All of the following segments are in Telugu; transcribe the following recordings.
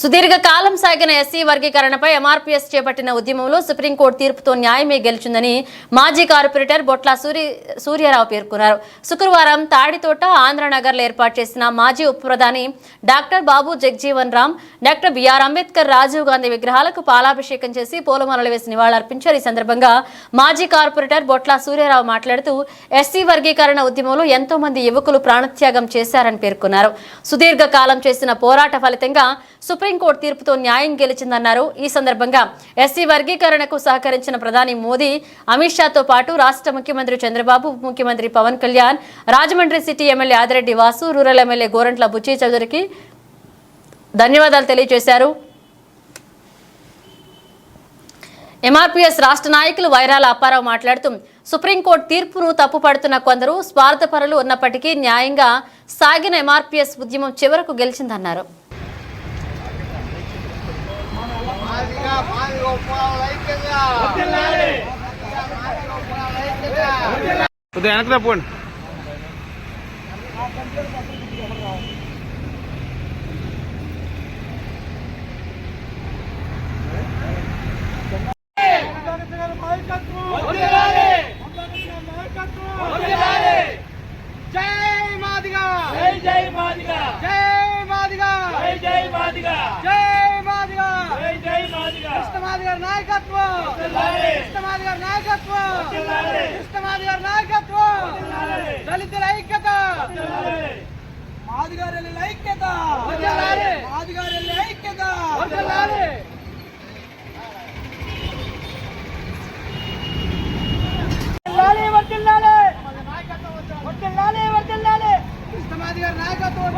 సుదీర్ఘ కాలం సాగిన ఎస్సీ వర్గీకరణపై ఎంఆర్పీఎస్ చేపట్టిన ఉద్యమంలో సుప్రీంకోర్టు తీర్పుతో న్యాయమే గెలిచిందని మాజీ కార్పొరేటర్ బొట్ల సూర్యారావు పేర్కొన్నారు. శుక్రవారం తాడితోట ఆంధ్రనగర్లో ఏర్పాటు చేసిన మాజీ ఉప ప్రధాని డాక్టర్ బాబు జగజీవన్ రామ్, డాక్టర్ బిఆర్ అంబేద్కర్, రాజీవ్ గాంధీ విగ్రహాలకు పాలాభిషేకం చేసి పూలమాలలు వేసి నివాళులర్పించారు. ఈ సందర్భంగా మాజీ కార్పొరేటర్ బొట్ల సూర్యారావు మాట్లాడుతూ ఎస్సీ వర్గీకరణ ఉద్యమంలో ఎంతో మంది యువకులు ప్రాణత్యాగం చేశారని పేర్కొన్నారు. సుదీర్ఘ కాలం చేసిన పోరాట ఫలితంగా సుప్రీంకోర్టు తీర్పుతో న్యాయం గెలిచిందన్నారు. ఈ సందర్భంగా ఎస్సీ వర్గీకరణకు సహకరించిన ప్రధాని మోదీ, అమిత్ షాతో పాటు రాష్ట్ర ముఖ్యమంత్రి చంద్రబాబు, ఉప ముఖ్యమంత్రి Pawan Kalyan, Rajahmundry city MLA Adireddy Vasu, rural MLA Gorantla Butchi చౌదరికి ధన్యవాదాలు తెలియజేశారు. ఎంఆర్పీఎస్ రాష్ట్ర నాయకులు వైరాల అప్పారావు మాట్లాడుతూ సుప్రీంకోర్టు తీర్పును తప్పుపడుతున్న కొందరు స్వార్థపరులు ఉన్నప్పటికీ న్యాయంగా సాగిన ఎంఆర్పీఎస్ ఉద్యమం చివరకు గెలిచిందన్నారు. దళితుల ఐక్యత, మాదిగారెల్లి ఐక్యత, మాదిగారెల్లి ఐక్యత. కృష్ణమాది గారి నాయకత్వం.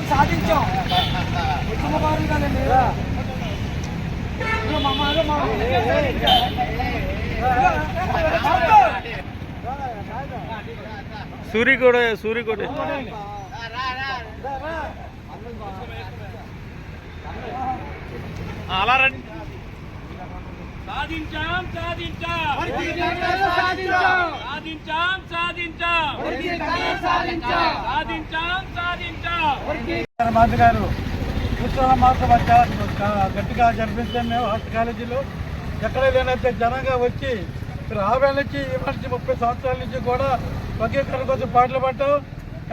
సాధించాం సూరికోట సూరికోట అలా రండి. సాధించాం మంత్రి గారు ఉత్సవ మాసం గట్టిగా జరిపిస్తాం. మేము హాస్టల్ కాలేజీలో ఎక్కడ లేనైతే జనంగా వచ్చి ఆవేళ నుంచి ఈ మనిషి 30 సంవత్సరాల నుంచి కూడా వర్గీకరణ కోసం పాటలు పడ్డాం.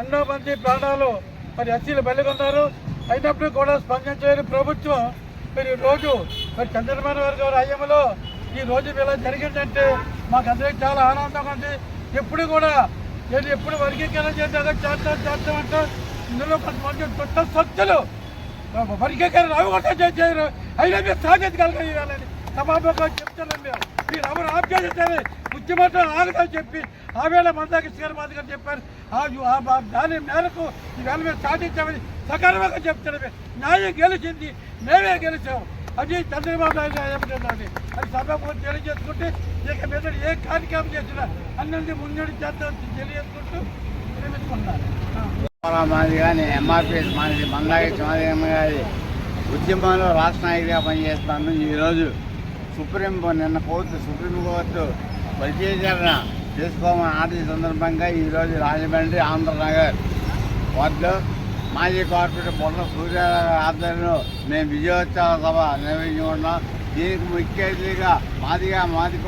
ఎన్నో మంది ప్రాణాలు మరి ఎస్సీలు బలిగొన్నారు. అయినప్పుడు కూడా స్పందించలేని ప్రభుత్వం మరి రోజు మరి చంద్రబాబు గారి హయాంలో ఈ రోజు ఇలా జరిగిందంటే మాకందరికీ చాలా ఆనందంగా ఉంది. ఎప్పుడు కూడా నేను ఎప్పుడు వర్గీకరణ చేస్తామంటే ఇందులో కొంతమంది కొత్త శక్తులు వర్గీకరణ అవగొట్ట చేయరు. అయినా మీరు సాధించగలగాలని సభాముఖంగా చెప్తున్నాను. మీరు ఎవరు ఆప్ చేసేది ముఖ్యమంత్రి ఆగదని చెప్పి ఆవేళ మందాకృష్ణ గారు మాదిగా చెప్పారు. దాని మేరకు ఈవేళ మేము సాధించామని సకారణంగా చెప్తున్నాం. న్యాయం గెలిచింది, మేమే గెలిచాము. అది చంద్రబాబు నాయుడు ఏమిటండి అది సభకు తెలియజేసుకుంటే ఇక మీద ఏ కార్యక్రమం చేసినా అన్నీ ముందు చేద్దామని తెలియజేసుకుంటూ ప్రేమించుకుంటున్నారు. మాది కానీ ఎంఆర్పీఎస్ మాది మందాకృష్ణ గారి ఉద్యమంలో రాష్ట్ర నాయకుడిగా పనిచేస్తాను. ఈరోజు సుప్రీంకోర్టు వర్గీకరణ చేసుకోమని ఆదేశ సందర్భంగా ఈరోజు రాజమండ్రి ఆంధ్రనగర్ వార్డులో మాజీ కార్పొరేటర్ బొట్ల సూర్యారావు ఆధ్వర్యంలో మేము విజయోత్సవ సభ నిర్వహించుకున్నాం. దీనికి ముఖ్య అతిథిగా మాదిక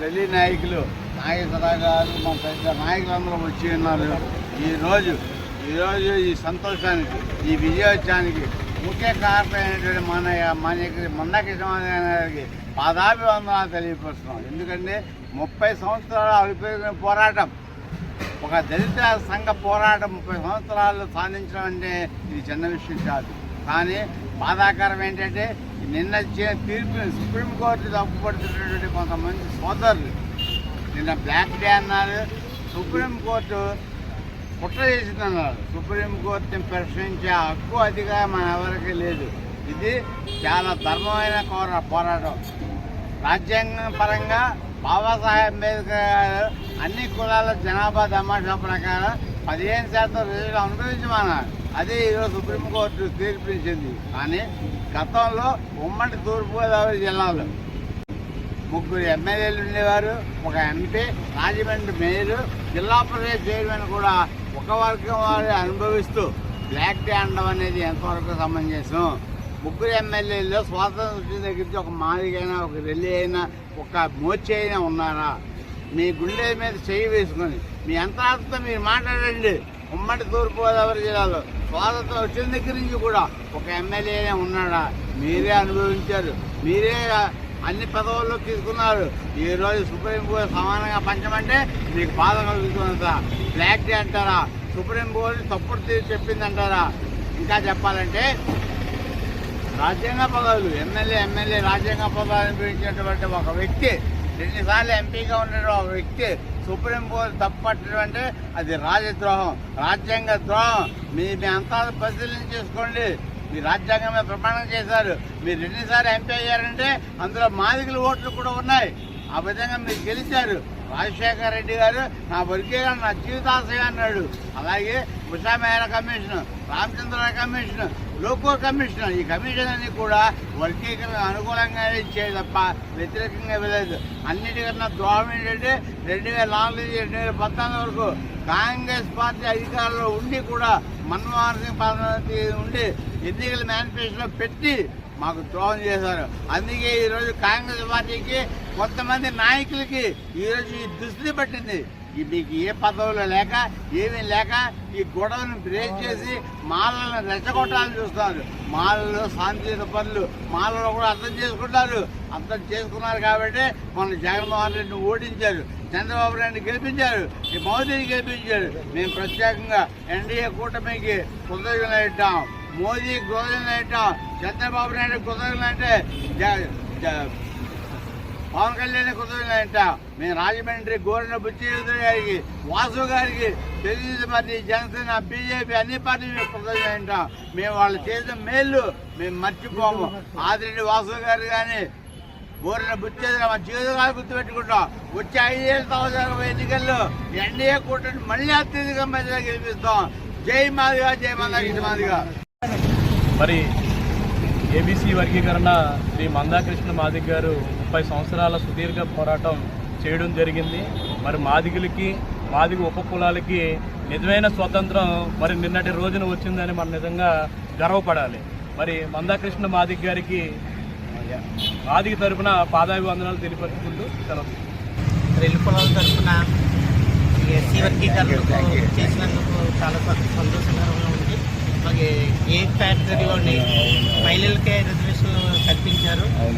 ఢిల్లీ నాయకులు నాగేశ్వరరావు గారు, మా పెద్ద నాయకులందరూ వచ్చి ఉన్నారు. ఈరోజు ఈ సంతోషానికి, ఈ విజయోత్సవానికి ముఖ్య కారణమైనటువంటి మందాకృష్ణ గారికి పాదాభివందనాలు తెలియపరుస్తున్నాం. ఎందుకంటే 30 సంవత్సరాల అవిపరీత పోరాటం, ఒక దళిత సంఘ పోరాటం 30 సంవత్సరాలు సాధించడం అంటే ఇది చిన్న విషయం కాదు. కానీ బాధాకరం ఏంటంటే నిన్న తీర్పుని సుప్రీంకోర్టు తప్పుపడుతున్నటువంటి కొంతమంది సోదరులు నిన్న బ్లాక్ డే అన్నారు. సుప్రీంకోర్టు కుట్ర చేసిందన్నారు. సుప్రీంకోర్టుని ప్రశ్నించే హక్కు అధికారం మన ఎవరికీ లేదు. ఇది చాలా ధర్మమైన పోరాటం. రాజ్యాంగ పరంగా బాబాసాహెబ్ అంబేద్కర్ గారు అన్ని కులాల జనాభా తమాషా ప్రకారం 15% రిజర్వేషన్ అనుభవించమన్నారు. అదే ఈరోజు సుప్రీంకోర్టు తీర్పునిచ్చింది. కానీ గతంలో ఉమ్మడి తూర్పుగోదావరి జిల్లాలో 3 ఎమ్మెల్యేలు ఉండేవారు, 1 ఎంపీ, రాజమండ్రి మేయరు, జిల్లా పరిషత్ చైర్మన్ కూడా ఒక వర్గం వారు అనుభవిస్తూ బ్లాక్ డే అనడం అనేది ఎంతవరకు సమంజసం? 3 ఎమ్మెల్యేల్లో స్వాతంత్రం వచ్చిన దగ్గర నుంచి ఒక మాదిగైనా, ఒక రెల్లి అయినా, ఒక మోర్చి అయినా ఉన్నారా? మీ గుండె మీద చేయి వేసుకొని మీ అంతరాత్మతో మీరు మాట్లాడండి. ఉమ్మడి తూర్పుగోదావరి జిల్లాలో స్వాతంత్రం వచ్చిన దగ్గర నుంచి కూడా ఒక ఎమ్మెల్యే అయినా ఉన్నాడా? మీరే అనుభవించారు, మీరే అన్ని పదవుల్లో తీసుకున్నారు. ఈరోజు సుప్రీంకోర్టు సమానంగా పంచమంటే మీకు బాధ కలుగుతుందా? బ్లాక్ డే అంటారా? సుప్రీంకోర్టు తప్పుడు తీర్పు చెప్పిందంటారా? ఇంకా చెప్పాలంటే రాజ్యాంగ పదవులు ఎమ్మెల్యే రాజ్యాంగ పదవులు అనుభవించినటువంటి ఒక వ్యక్తి, 2 సార్లు ఎంపీగా ఉన్న ఒక వ్యక్తి సుప్రీంకోర్టు తప్పట్టడం అంటే అది రాజద్రోహం, రాజ్యాంగ ద్రోహం. మీ అంతా పరిశీలన చేసుకోండి. మీరు రాజ్యాంగం మీద ప్రమాణం చేశారు. మీరు 2 సార్లు ఎంపీ అయ్యారంటే అందులో మాదిగల ఓట్లు కూడా ఉన్నాయి. ఆ విధంగా మీరు గెలిచారు. రాజశేఖర రెడ్డి గారు నా వర్గీకరణ నా జీవితాశయం అన్నాడు. అలాగే Usha Mehra commission, Ramachandra commission, loco commission, ఈ కమిషన్ అన్ని కూడా వర్గీకరణ అనుకూలంగా ఇచ్చేది తప్ప వ్యతిరేకంగా వెళ్ళలేదు. అన్నిటికన్నా ద్రోహం ఏంటంటే 2004 నుంచి 2014 వరకు కాంగ్రెస్ పార్టీ అధికారంలో ఉండి కూడా మన్మోహన్ సింగ్ ప్రధానమంత్రి ఉండి ఎన్నికల మేనిఫెస్టోలో పెట్టి మాకు ద్రోహం చేశారు. అందుకే ఈరోజు కాంగ్రెస్ పార్టీకి కొంతమంది నాయకులకి ఈరోజు ఈ దుస్థితి పట్టింది. మీకు ఏ పదవులు లేక ఏమీ లేక ఈ గొడవను బ్రేక్ చేసి మాలలను రెచ్చగొట్టాలని చూస్తున్నారు. మాలలో శాంతియుత పనులు మాలలో కూడా అర్థం చేసుకుంటారు. అర్థం చేసుకున్నారు కాబట్టి మన జగన్మోహన్ రెడ్డిని ఓడించారు, చంద్రబాబు నాయుడిని గెలిపించారు, ఈ మోదీని గెలిపించారు. మేము ప్రత్యేకంగా ఎన్డీఏ కూటమికి కృతజ్ఞతలు ఇట్టాం, మోదీకి కృతజ్ఞతలు ఇట్టాం, చంద్రబాబు నాయుడు కృతజ్ఞతలు అంటే పవన్ కళ్యాణ్ కృతజ్ఞతలు అంటాం. మేము రాజమండ్రి గోరెన బుచ్చిరెడ్డి గారికి, వాసు గారికి, తెలుగుదేశం పార్టీ, జనసేన, బీజేపీ అన్ని పార్టీలు కృతజ్ఞతలు అంటాం. మేము వాళ్ళు చేసిన మేళ్ళు మేము మర్చిపోము. ఆదిరెడ్డి వాసు గారు కానీ గోరెన బుచ్చేది మా జీవితాలు గుర్తుపెట్టుకుంటాం. వచ్చే 5 సంవత్సరాల ఎన్నికల్లో ఎన్డీఏ కూటమి మళ్ళీ అత్యధిక మెజార్టీగా గెలిపిస్తాం. జై మాదిగా, జై మాదిగా. మరి ఏబీసీ వర్గీకరణ శ్రీ మందాకృష్ణ మాదిగ గారు 30 సంవత్సరాల సుదీర్ఘ పోరాటం చేయడం జరిగింది. మరి మాదిగ ఉపకులాలకి నిజమైన స్వాతంత్రం మరి నిన్నటి రోజున వచ్చిందని మనం నిజంగా గర్వపడాలి. మరి మందాకృష్ణ మాదిగ గారికి మాదిగ తరఫున పాదాభివందనాలు తెలియపరుచుకుంటూ సెలవు. రెల్లి కులాల తరఫున ఎస్సీ వర్గీకరణకు చేసినందుకు చాలా సంతోషంగా ఉంది. మాకు ఏ కేటగిరీలోని మహిళలకే రిజర్వేషన్లు కల్పించారు.